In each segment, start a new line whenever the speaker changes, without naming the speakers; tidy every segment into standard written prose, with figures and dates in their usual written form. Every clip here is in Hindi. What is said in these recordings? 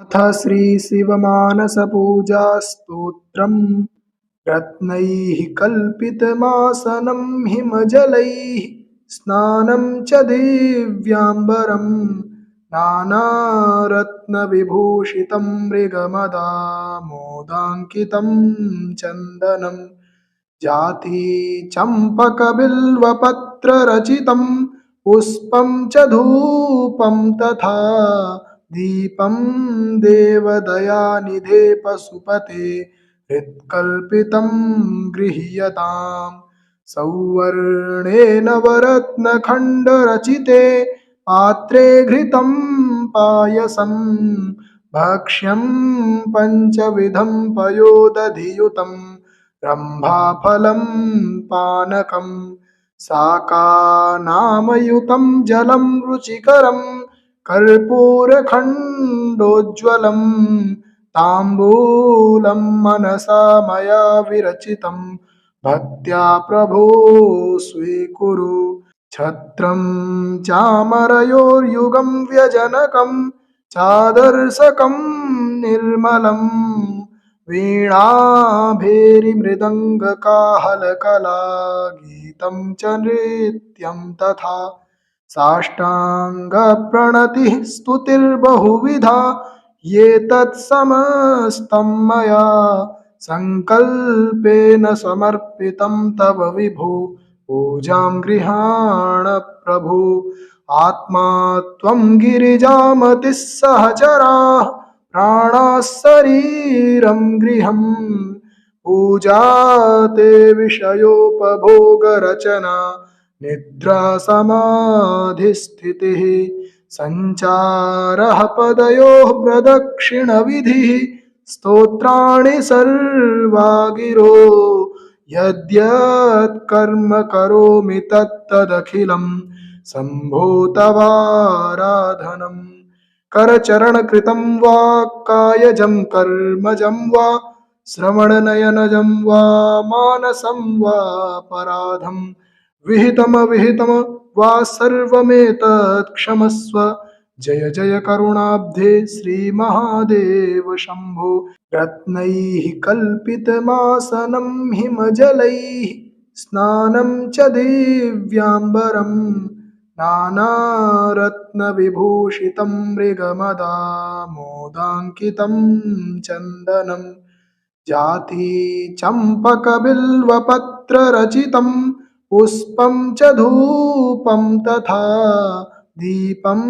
अथ श्रीशिवमानसपूजास्तोत्रम् रत्नैः कल्पितमासनं हिमजलैः स्नानं च दिव्याम्बरं नानारत्नविभूषितं मृगमदामोदाङ्कितं चन्दनं जाति चम्पकबिल्वपत्ररचितं पुष्पं च धूपं तथा दीपं देवदयानिधे पशुपते हृत्कल्पितं गृह्यताम् सौवर्णेन वरत्नखण्डरचिते पात्रे घृतं पायसं भक्ष्यं पञ्चविधं पयोदधियुतं रम्भाफलं पानकं शाकानामयुतं जलं रुचिकरं कर्पूरखण्डोज्ज्वलं ताम्बूलं मनसा मया विरचितं भक्त्या प्रभो स्वीकुरु छत्रं चामरयोर्युगं व्यजनकं चादर्शकं निर्मलं वीणाभेरीमृदङ्गकाहलकला गीतं च नृत्यं तथा साष्टाङ्गप्रणतिः स्तुतिर्बहुविधा ये तत्समस्तं मया सङ्कल्पेन समर्पितं तव विभो पूजां गृहाण प्रभु आत्मा त्वं गिरिजामतिः सहचराः प्राणाः शरीरं गृहं पूजा ते विषयोपभोगरचना निद्रा समाधिस्थितिः सञ्चारः पदयोः प्रदक्षिणविधिः स्तोत्राणि सर्वा गिरो यद्यत् कर्म करोमि तत्तदखिलं शम्भो तवाराधनम् करचरणकृतं वा कायजं कर्मजं वा श्रवणनयनजं वा मानसं वा पराधं विहितमविहितम वा सर्वमेतत् क्षमस्व जय जय करुणाब्धे श्रीमहादेव शम्भो रत्नैः कल्पितमासनं हिमजलैः स्नानं च दिव्याम्बरं नानारत्नविभूषितं मृगमदामोदाङ्कितं चन्दनं जाति चम्पकबिल्वपत्ररचितं पुष्पं च धूपं तथा दीपं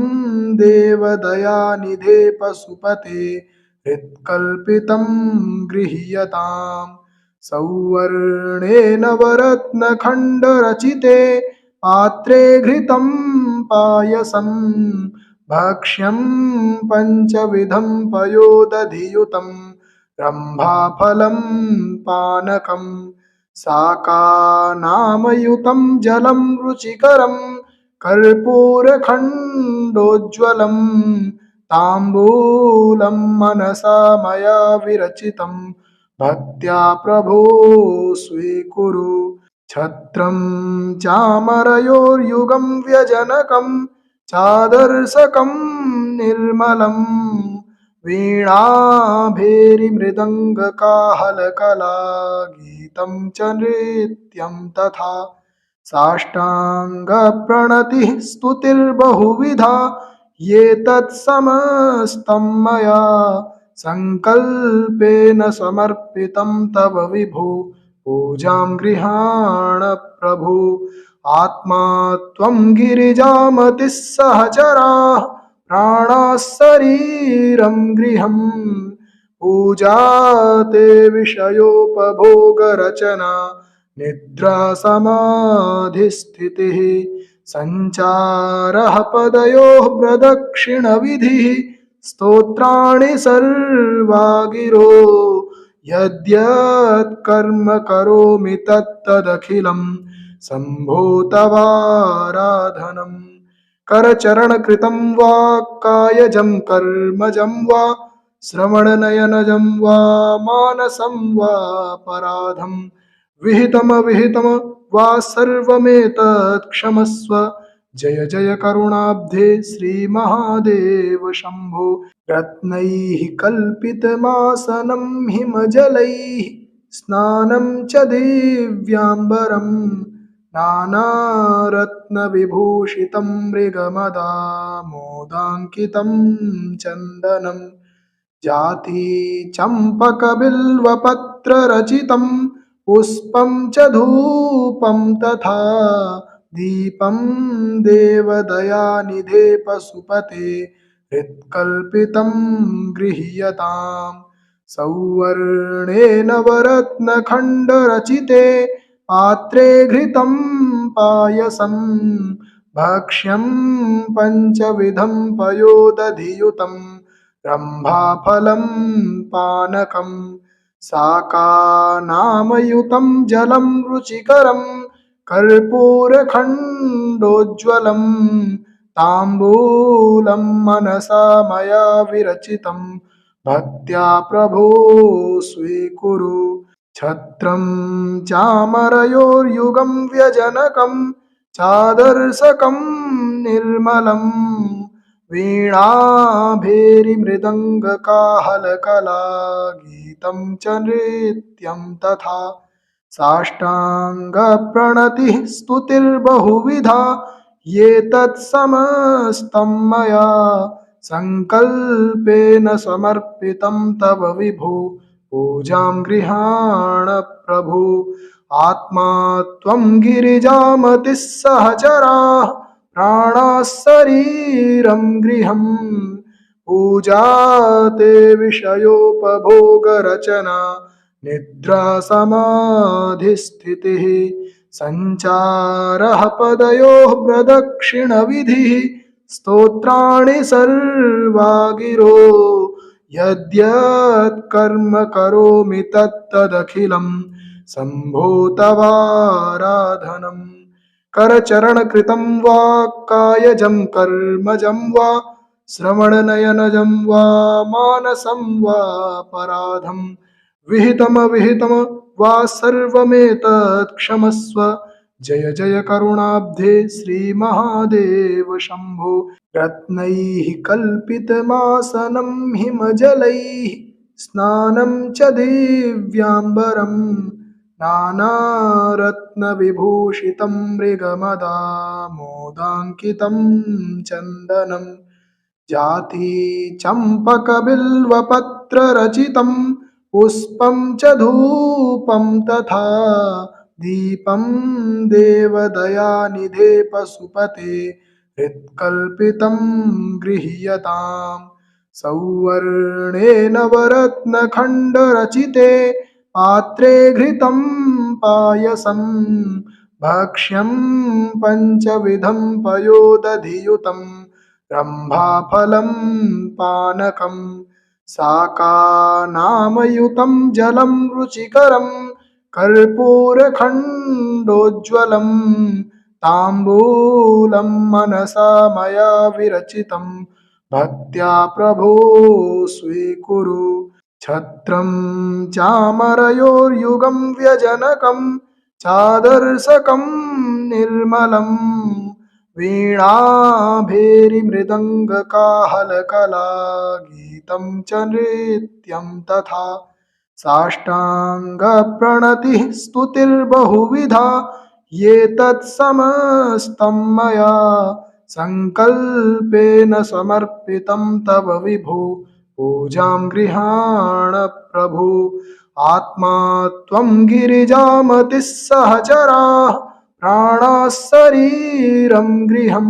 देवदयानिधे पशुपते हृत्कल्पितं गृह्यताम् सौवर्णेन वरत्नखण्डरचिते पात्रे घृतं पायसं भक्ष्यं पञ्चविधं पयोदधियुतं रम्भाफलं पानकं शाकानामयुतं जलं रुचिकरं कर्पूरखण्डोज्ज्वलं ताम्बूलं मनसा मया विरचितं भक्त्या प्रभो स्वीकुरु छत्रं चामरयोर्युगं व्यजनकं चादर्शकं निर्मलं वीणाभेरीमृदङ्गकाहलकला गीतं च नृत्यं तथा साष्टाङ्गप्रणतिः स्तुतिर्बहुविधा ये तत्समस्तं मया सङ्कल्पेन समर्पितं तव विभो पूजां गृहाण प्रभु आत्मा त्वं गिरिजामतिः सहचराः प्राणाः शरीरं गृहं पूजा ते विषयोपभोगरचना निद्रा समाधिस्थितिः सञ्चारः पदयोः प्रदक्षिणविधिः स्तोत्राणि सर्वा गिरो यद्यत् कर्म करोमि तत्तदखिलं शम्भो तवाराधनम् करचरणकृतं वा कायजं कर्मजं वा श्रवणनयनजं वा मानसं वा पराधं विहितमविहितम वा सर्वमेतत् क्षमस्व जय जय करुणाब्धे श्रीमहादेव शम्भो। रत्नैः कल्पितमासनं हिमजलैः स्नानं च दिव्याम्बरं नानारत्नविभूषितं मृगमदामोदाङ्कितं चन्दनं जाति चम्पकबिल्वपत्ररचितं पुष्पं च धूपं तथा दीपं देवदयानिधे पशुपते हृत्कल्पितं गृह्यताम् सौवर्णेन वरत्नखण्डरचिते पात्रे घृतं पायसं भक्ष्यं पञ्चविधं पयोदधियुतं रम्भाफलं पानकं शाकानामयुतं जलं रुचिकरं कर्पूरखण्डोज्ज्वलं ताम्बूलं मनसा मया विरचितं भक्त्या प्रभो स्वीकुरु छत्रं चामरयोर्युगं व्यजनकं चादर्शकं निर्मलं वीणाभेरिमृदङ्गकाहलकला गीतं च नृत्यं तथा साष्टाङ्गप्रणतिः स्तुतिर्बहुविधा ये तत्समस्तं मया सङ्कल्पेन समर्पितं तव विभो पूजां गृहाण प्रभु आत्मा त्वं गिरिजामतिः सहचराः प्राणाः शरीरं गृहं पूजा ते विषयोपभोगरचना निद्रा समाधिस्थितिः सञ्चारः पदयोः प्रदक्षिणविधिः स्तोत्राणि सर्वा गिरो यद्यत् कर्म करोमि तत्तदखिलं शम्भो तवाराधनम् करचरणकृतं वा कायजं कर्मजं वा श्रवणनयनजं वा मानसं वा पराधं विहितमविहितम वा सर्वमेतत् क्षमस्व जय जय करुणाब्धे श्रीमहादेव शम्भो रत्नैः कल्पितमासनं हिमजलैः स्नानं च दिव्याम्बरं नानारत्नविभूषितं मृगमदामोदाङ्कितं चन्दनं जाति चम्पकबिल्वपत्ररचितं पुष्पं च धूपं तथा दीपं देवदयानिधे पशुपते हृत्कल्पितं गृह्यताम् सौवर्णेन वरत्नखण्डरचिते पात्रे घृतं पायसं भक्ष्यं पञ्चविधं पयोदधियुतं रम्भाफलं पानकं शाकानामयुतं जलं रुचिकरं कर्पूरखण्डोज्ज्वलं ताम्बूलं मनसा मया विरचितं भक्त्या प्रभो स्वीकुरु छत्रं चामरयोर्युगं व्यजनकं चादर्शकं निर्मलं वीणाभेरिमृदङ्गकाहलकला गीतं च नृत्यं तथा साष्टाङ्गप्रणतिः स्तुतिर्बहुविधा ये तत्समस्तं मया सङ्कल्पेन समर्पितं तव विभो पूजां गृहाण प्रभु आत्मा त्वं गिरिजामतिः सहचराः प्राणाः शरीरं गृहं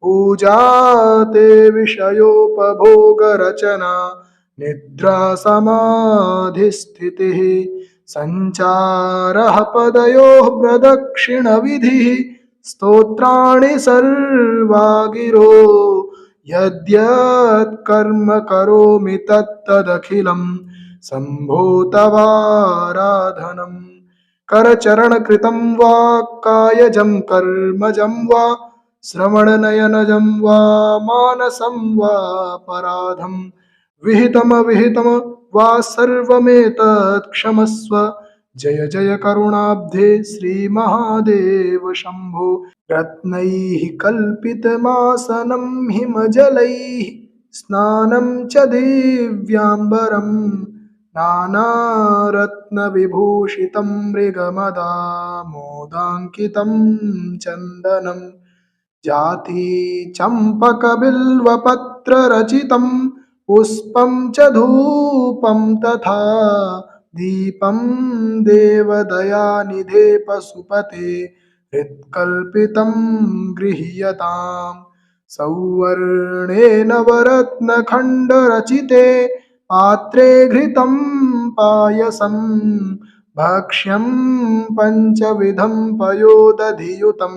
पूजा ते विषयोपभोगरचना निद्रा समाधिस्थितिः सञ्चारः पदयोः प्रदक्षिणविधिः स्तोत्राणि सर्वा गिरो यद्यत् कर्म करोमि तत्तदखिलं शम्भो तवाराधनम् करचरणकृतं वा कायजं कर्मजं वा श्रवणनयनजं वा मानसं वा पराधं विहितमविहितम वा सर्वमेतत् क्षमस्व जय जय करुणाब्धे श्रीमहादेव शम्भो। रत्नैः कल्पितमासनं हिमजलैः स्नानं च दिव्याम्बरं नानारत्नविभूषितं मृगमदामोदाङ्कितं चन्दनं जाति चम्पकबिल्वपत्ररचितं पुष्पं च धूपं तथा दीपं देवदयानिधे पशुपते हृत्कल्पितं गृह्यताम् सौवर्णेन वरत्नखण्डरचिते पात्रे घृतं पायसं भक्ष्यं पञ्चविधं पयोदधियुतं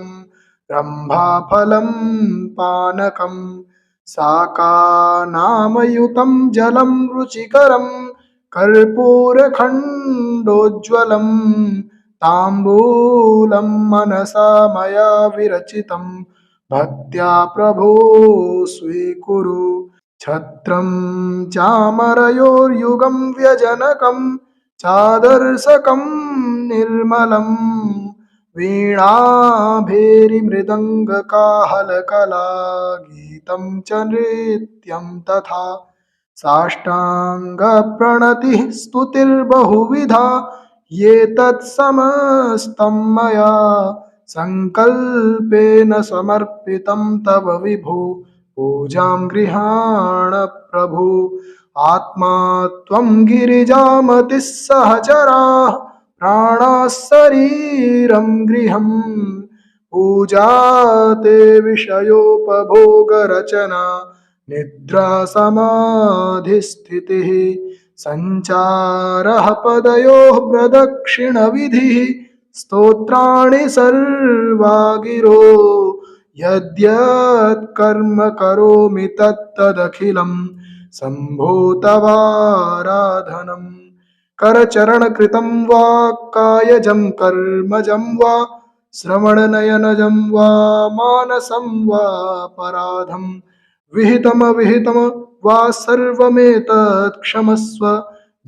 रम्भाफलं पानकं शाकानामयुतं जलं रुचिकरं कर्पूरखण्डोज्ज्वलं ताम्बूलं मनसा मया विरचितं भक्त्या प्रभो स्वीकुरु छत्रं चामरयोर्युगं व्यजनकं चादर्शकं निर्मलं वीणाभेरीमृदङ्गकाहलकला गीतं च नृत्यं तथा साष्टाङ्गप्रणतिः स्तुतिर्बहुविधा ये तत्समस्तं मया सङ्कल्पेन समर्पितं तव विभो पूजां गृहाण प्रभु आत्मा त्वं गिरिजामतिः सहचराः प्राणाः शरीरं गृहं पूजा ते विषयोपभोगरचना निद्रा समाधिस्थितिः सञ्चारः पदयोः प्रदक्षिणविधिः स्तोत्राणि सर्वा गिरो यद्यत् कर्म करोमि तत्तदखिलं शम्भो तवाराधनम् करचरणकृतं वा कायजं कर्मजं वा श्रवणनयनजं वा मानसं वा पराधं विहितमविहितम वा सर्वमेतत् क्षमस्व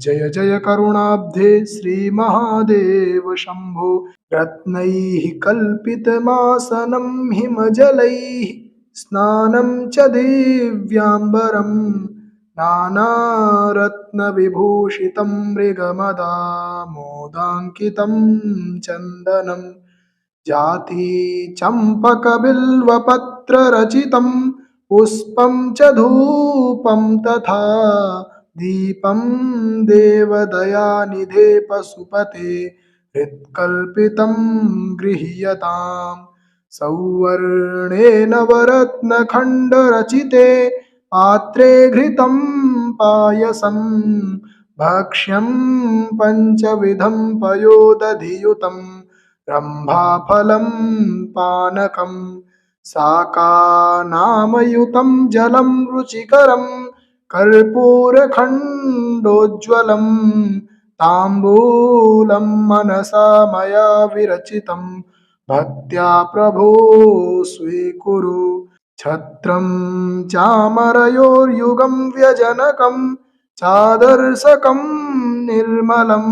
जय जय करुणाब्धे श्रीमहादेव शम्भो रत्नैः कल्पितमासनं हिमजलैः स्नानं च दिव्याम्बरं नानारत्नविभूषितं मृगमदामोदाङ्कितं चन्दनं जाति चम्पकबिल्वपत्ररचितं पुष्पं च धूपं तथा दीपं देवदयानिधे पशुपते हृत्कल्पितं गृह्यताम् सौवर्णेन वरत्नखण्डरचिते पात्रे घृतं पायसं भक्ष्यं पञ्चविधं पयोदधियुतं रम्भाफलं पानकं शाकानामयुतं जलं रुचिकरं कर्पूरखण्डोज्ज्वलं ताम्बूलं मनसा मया विरचितं भक्त्या प्रभो स्वीकुरु छत्रं चामरयोर्युगं व्यजनकं चादर्शकं निर्मलं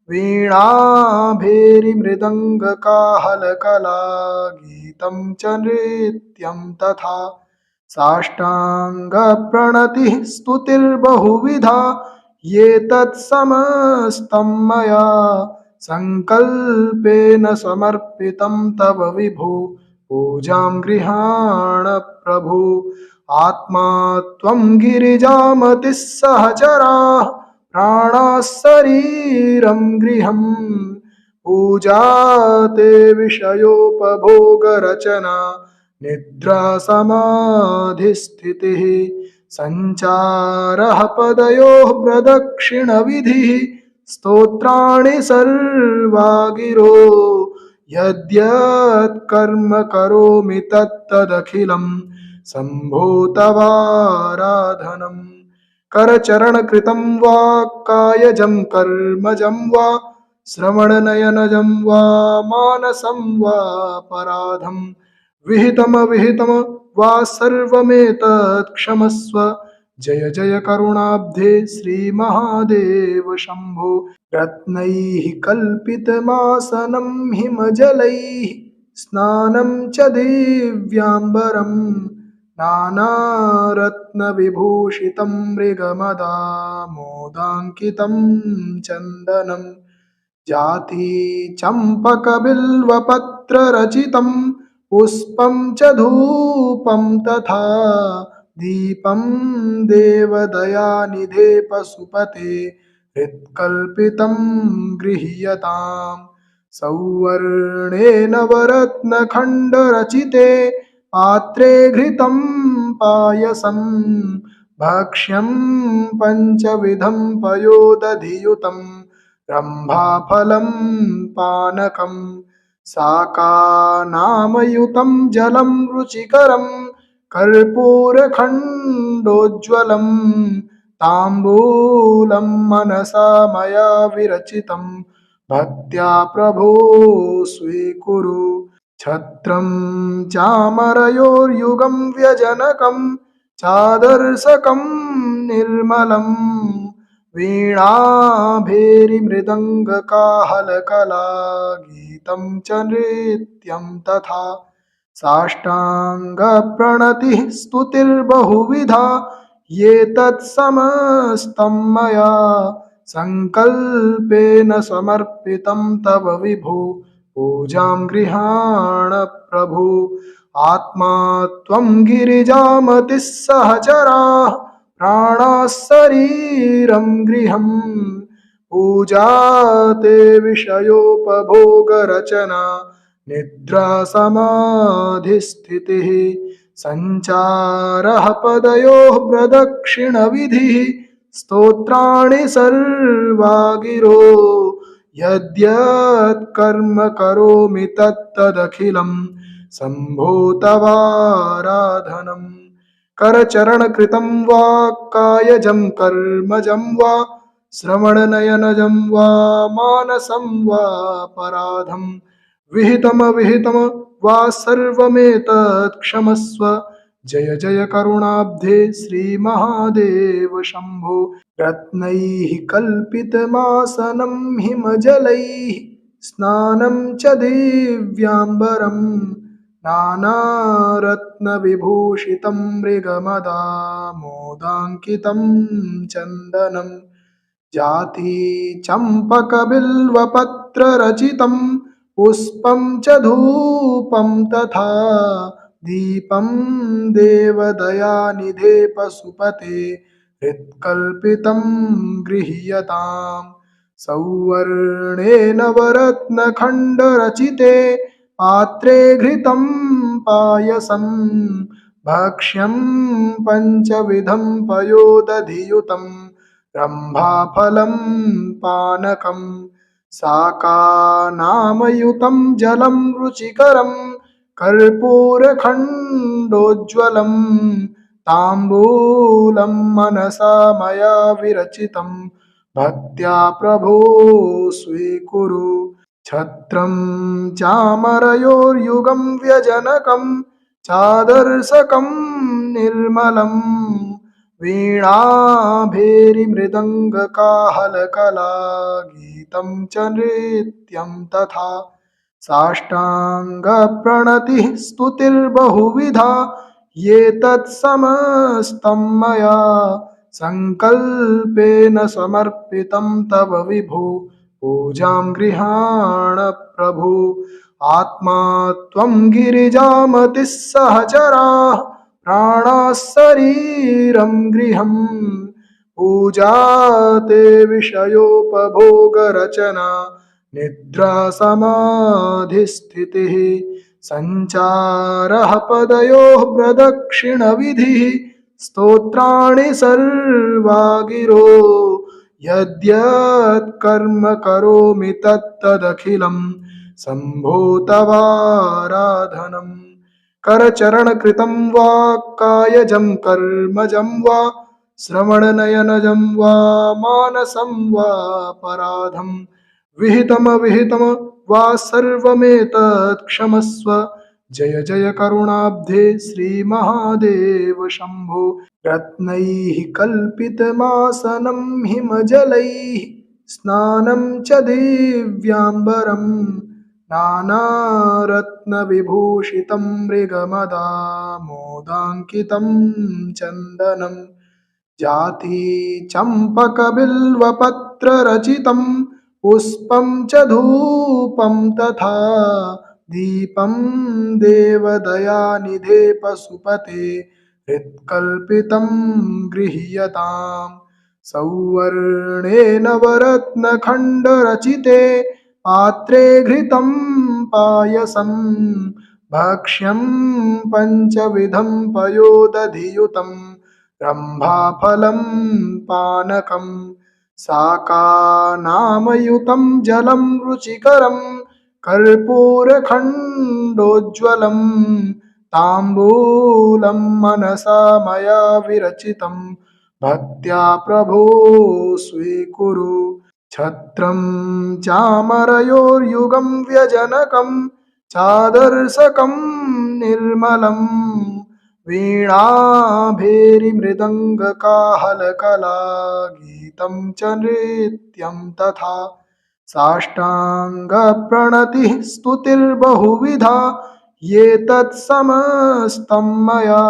वीणाभेरीमृदङ्गकाहलकला गीतं च नृत्यं तथा साष्टाङ्गप्रणतिः स्तुतिर्बहुविधा ये तत्समस्तं मया सङ्कल्पेन समर्पितं तव विभो पूजां गृहाण प्रभु आत्मा त्वं गिरिजामतिः सहचराः प्राणाः शरीरं गृहं पूजा ते विषयोपभोगरचना निद्रा समाधिस्थितिः सञ्चारः पदयोः प्रदक्षिणविधिः स्तोत्राणि सर्वा गिरो यद्यत् कर्म करोमि तत्तदखिलं शम्भो तवाराधनम् करचरणकृतं वा कायजं कर्मजं वा श्रवणनयनजं वा मानसं वा पराधं विहितमविहितम वा सर्वमेतत् क्षमस्व जय जय करुणाब्धे श्रीमहादेव शम्भो रत्नैः कल्पितमासनं हिमजलैः स्नानं च दिव्याम्बरं नानारत्नविभूषितं मृगमदामोदाङ्कितं चन्दनम् जाति चम्पकबिल्वपत्ररचितं पुष्पं च धूपं तथा दीपं देवदयानिधे पशुपते हृत्कल्पितं गृह्यताम् सौवर्णेन वरत्नखण्डरचिते पात्रे घृतं पायसं भक्ष्यं पञ्चविधं पयोदधियुतं रम्भाफलं पानकं शाकानामयुतं जलं रुचिकरं कर्पूरखण्डोज्ज्वलं ताम्बूलं मनसा मया विरचितं भक्त्या प्रभो स्वीकुरु छत्रं चामरयोर्युगं व्यजनकं चादर्शकं निर्मलं वीणाभेरिमृदङ्गकाहलकला गीतं च नृत्यं तथा साष्टाङ्गप्रणतिः स्तुतिर्बहुविधा ये तत्समस्तं मया सङ्कल्पेन समर्पितं तव विभो पूजां गृहाण प्रभु आत्मा त्वं गिरिजामतिः सहचराः प्राणाः शरीरं गृहं पूजा ते विषयोपभोगरचना निद्रा समाधिस्थितिः सञ्चारः पदयोः प्रदक्षिणविधिः स्तोत्राणि सर्वा गिरो यद्यत् कर्म करोमि तत्तदखिलं शम्भो तवाराधनम् करचरणकृतं वा कायजं कर्मजं वा श्रवणनयनजं वा मानसं वा पराधं विहितमविहितम वा सर्वमेतत् क्षमस्व जय जय करुणाब्धे श्रीमहादेव शम्भो रत्नैः कल्पितमासनं हिमजलैः स्नानं च दिव्याम्बरं नानारत्नविभूषितं मृगमदामोदाङ्कितं चन्दनं जाति चम्पकबिल्वपत्ररचितं पुष्पं च धूपं तथा दीपं देवदयानिधे पशुपते हृत्कल्पितं गृह्यताम् सौवर्णेन वरत्नखण्डरचिते पात्रे घृतं पायसं भक्ष्यं पञ्चविधं पयोदधियुतं रम्भाफलं पानकं शाकानामयुतं जलं रुचिकरं कर्पूरखण्डोज्ज्वलं ताम्बूलं मनसा मया विरचितं भक्त्या प्रभो स्वीकुरु छत्रं चामरयोर्युगं व्यजनकं चादर्शकं निर्मलं वीणाभेरिमृदङ्गकाहलकला गीतं च नृत्यं तथा साष्टाङ्गप्रणतिः स्तुतिर्बहुविधा ये तत्समस्तं मया सङ्कल्पेन समर्पितं तव विभो पूजां गृहाण प्रभु आत्मा त्वं गिरिजामतिः सहचराः प्राणाः शरीरं गृहं पूजा ते विषयोपभोगरचना निद्रा समाधिस्थितिः सञ्चारः पदयोः प्रदक्षिणविधिः स्तोत्राणि सर्वा गिरो यद्यत् कर्म करोमि तत्तदखिलं शम्भो तवाराधनम् करचरणकृतं वा कायजं कर्मजं वा श्रवणनयनजं वा मानसं वा पराधं विहितमविहितम वा सर्वमेतत् क्षमस्व जय जय करुणाब्धे श्रीमहादेव शम्भो रत्नैः कल्पितमासनं हिमजलैः स्नानं च दिव्याम्बरं नानारत्नविभूषितं मृगमदामोदाङ्कितं चन्दनं जाति चम्पकबिल्वपत्ररचितं पुष्पं च धूपं तथा दीपं देवदयानिधे पशुपते हृत्कल्पितं गृह्यताम् सौवर्णेन वरत्नखण्डरचिते पात्रे घृतं पायसं भक्ष्यं पञ्चविधं पयोदधियुतं रम्भाफलं पानकं शाकानामयुतं जलं रुचिकरं कर्पूरखण्डोज्ज्वलं ताम्बूलं मनसा मया विरचितं भक्त्या प्रभो स्वीकुरु छत्रं चामरयोर्युगं व्यजनकं चादर्शकं निर्मलं वीणाभेरिमृदङ्गकाहलकला गीतं च नृत्यं तथा साष्टाङ्गप्रणतिः स्तुतिर्बहुविधा ये तत्समस्तं मया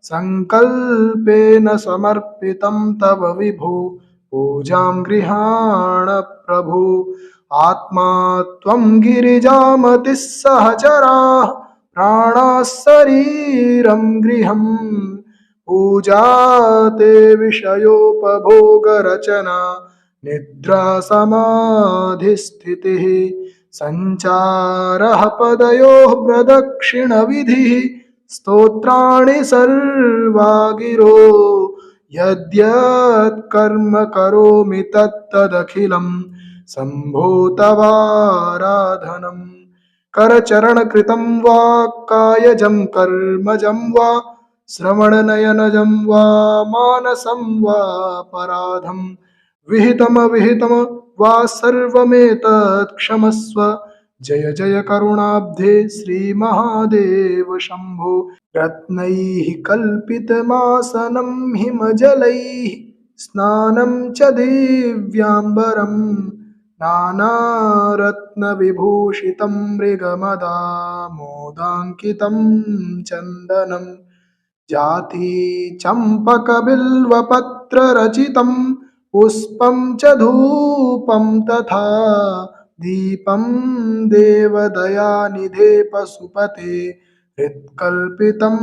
सङ्कल्पेन समर्पितं तव विभो पूजां गृहाण प्रभु आत्मा त्वं गिरिजामतिः सहचराः प्राणाः शरीरं गृहं पूजा ते विषयोपभोगरचना निद्रा समाधिस्थितिः सञ्चारः पदयोः प्रदक्षिणविधिः स्तोत्राणि सर्वा गिरो यद्यत् कर्म करोमि तत्तदखिलं शम्भो तवाराधनम् करचरणकृतं वा कायजं कर्मजं वा श्रवणनयनजं वा मानसं वा पराधं विहितमविहितम वा सर्वमेतत् क्षमस्व जय जय करुणाब्धे श्रीमहादेव शम्भो रत्नैः कल्पितमासनं हिमजलैः स्नानं च दिव्याम्बरं नानारत्नविभूषितं मृगमदामोदाङ्कितं चन्दनं जाति चम्पकबिल्वपत्ररचितं पुष्पं च धूपं तथा दीपं देवदयानिधे पशुपते हृत्कल्पितं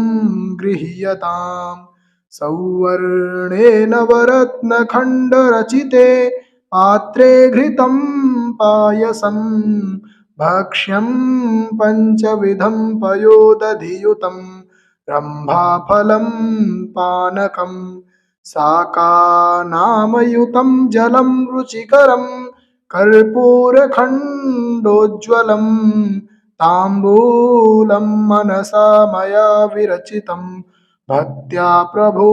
गृह्यताम् सौवर्णेन वरत्नखण्डरचिते पात्रे घृतं पायसं भक्ष्यं पञ्चविधं पयोदधियुतं रम्भाफलं पानकं शाकानामयुतं जलं रुचिकरं कर्पूरखण्डोज्ज्वलं ताम्बूलं मनसा मया विरचितं भक्त्या प्रभो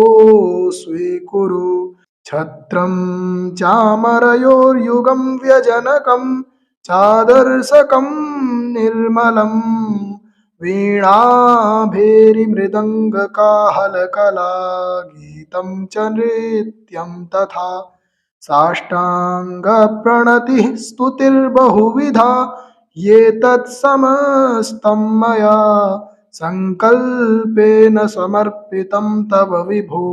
स्वीकुरु छत्रं चामरयोर्युगं व्यजनकं चादर्शकं निर्मलं वीणाभेरिमृदङ्गकाहलकला गीतं च नृत्यं तथा साष्टाङ्गप्रणतिः स्तुतिर्बहुविधा ये तत्समस्तं मया सङ्कल्पेन समर्पितं तव विभो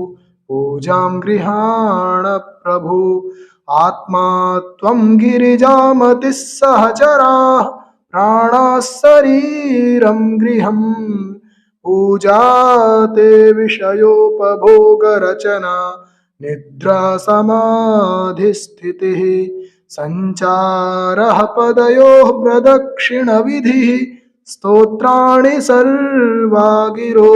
पूजां गृहाण प्रभु आत्मा त्वं गिरिजामतिः सहचराः प्राणाः शरीरं गृहं पूजा ते विषयोपभोगरचना निद्रा समाधिस्थितिः सञ्चारः पदयोः प्रदक्षिणविधिः स्तोत्राणि सर्वा गिरो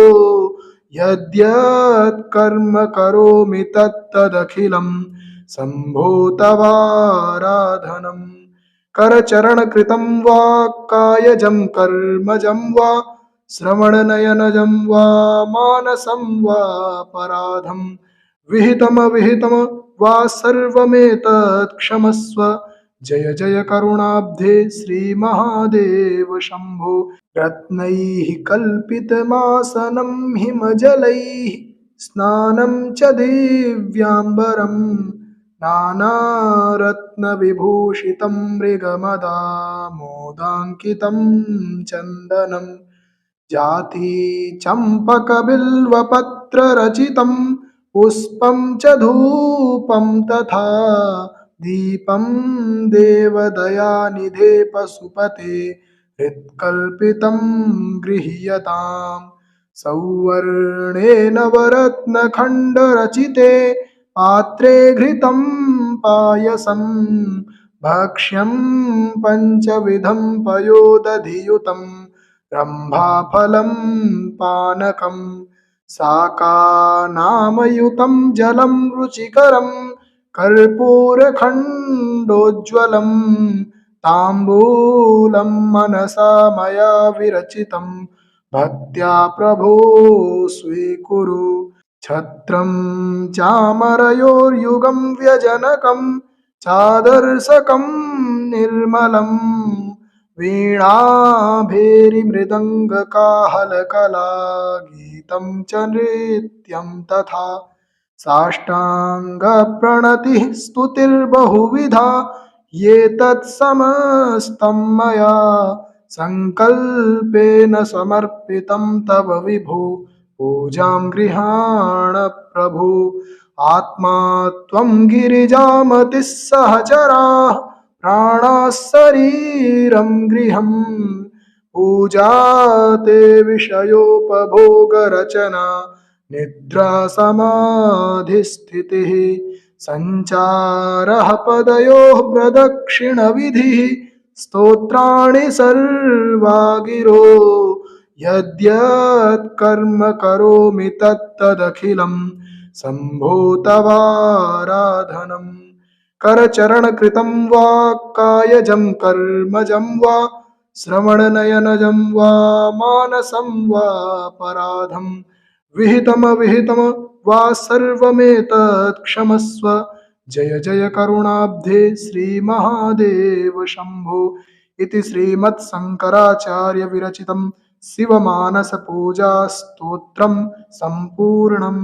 यद्यत् कर्म करोमि तत्तदखिलं शम्भो तवाराधनम् करचरणकृतं वा कायजं कर्मजं वा श्रवणनयनजं वा मानसं वा पराधं विहितमविहितम वा सर्वमेतत् क्षमस्व जय जय करुणाब्धे श्रीमहादेव शम्भो रत्नैः कल्पितमासनं हिमजलैः स्नानं च दिव्याम्बरं नानारत्नविभूषितं मृगमदामोदाङ्कितं चन्दनं जाति चम्पकबिल्वपत्ररचितं पुष्पं च धूपं तथा दीपं देवदयानिधे पशुपते हृत्कल्पितं गृह्यताम् सौवर्णेन वरत्नखण्डरचिते पात्रे घृतं पायसं भक्ष्यं पञ्चविधं पयोदधियुतं रम्भाफलं पानकं शाकानामयुतं जलं रुचिकरं कर्पूरखण्डोज्ज्वलं ताम्बूलं मनसा मया विरचितं भक्त्या प्रभो स्वीकुरु छत्रं चामरयोर्युगं व्यजनकं चादर्शकं निर्मलं वीणाभेरिमृदङ्गकाहलकला गीतं च नृत्यं तथा साष्टाङ्गप्रणतिः स्तुतिर्बहुविधा ये तत्समस्तं मया सङ्कल्पेन समर्पितं तव विभो पूजां गृहाण प्रभु आत्मा त्वं गिरिजामतिः सहचराः प्राणाः शरीरं गृहं पूजा ते विषयोपभोगरचना निद्रा समाधिस्थितिः सञ्चारः पदयोः प्रदक्षिणविधिः स्तोत्राणि सर्वा गिरो यद्यत् कर्म करोमि तत्तदखिलं शम्भो तवाराधनम् करचरणकृतं वा कायजं कर्मजं वा श्रवणनयनजं वा मानसं वा पराधं विहितमविहितम वा सर्वमेतत् क्षमस्व जय जय करुणाब्धे श्रीमहादेव शम्भो इति श्रीमत्शङ्कराचार्य विरचितं शिवमानसपूजास्तोत्रं सम्पूर्णम्।